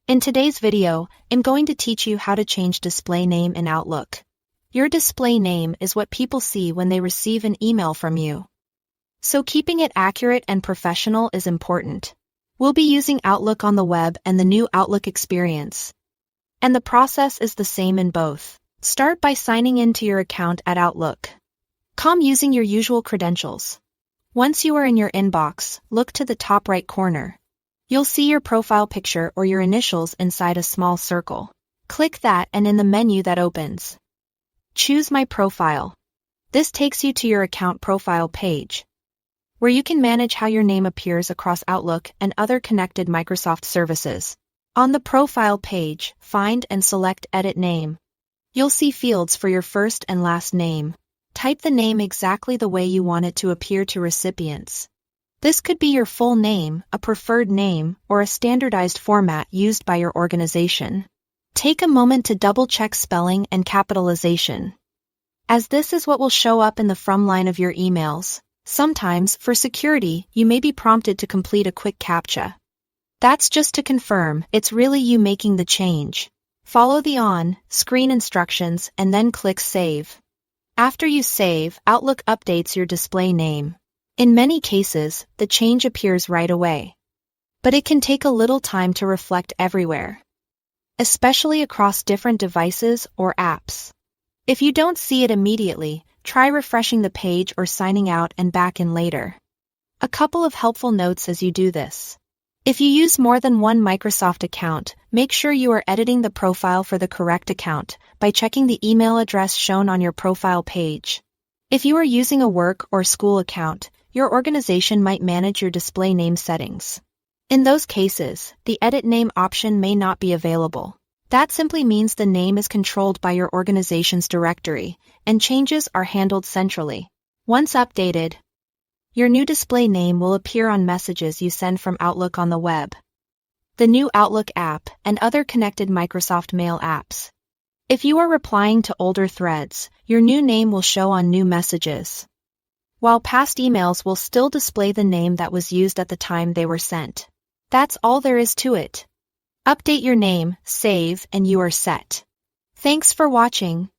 In today's video, I'm going to teach you how to change display name in Outlook. Your display name is what people see when they receive an email from you. So keeping it accurate and professional is important. We'll be using Outlook on the web and the new Outlook experience. And the process is the same in both. Start by signing in to your account at Outlook.com using your usual credentials. Once you are in your inbox, look to the top right corner. You'll see your profile picture or your initials inside a small circle. Click that and in the menu that opens, choose My Profile. This takes you to your account profile page, where you can manage how your name appears across Outlook and other connected Microsoft services. On the profile page, find and select Edit Name. You'll see fields for your first and last name. Type the name exactly the way you want it to appear to recipients. This could be your full name, a preferred name, or a standardized format used by your organization. Take a moment to double-check spelling and capitalization, as this is what will show up in the from line of your emails. Sometimes, for security, you may be prompted to complete a quick CAPTCHA. That's just to confirm it's really you making the change. Follow the on-screen instructions and then click Save. After you save, Outlook updates your display name. In many cases, the change appears right away. But it can take a little time to reflect everywhere, especially across different devices or apps. If you don't see it immediately, try refreshing the page or signing out and back in later. A couple of helpful notes as you do this. If you use more than one Microsoft account, make sure you are editing the profile for the correct account by checking the email address shown on your profile page. If you are using a work or school account, your organization might manage your display name settings. In those cases, the Edit Name option may not be available. That simply means the name is controlled by your organization's directory, and changes are handled centrally. Once updated, your new display name will appear on messages you send from Outlook on the web, the new Outlook app, and other connected Microsoft Mail apps. If you are replying to older threads, your new name will show on new messages, while past emails will still display the name that was used at the time they were sent. That's all there is to it. Update your name, save, and you are set. Thanks for watching.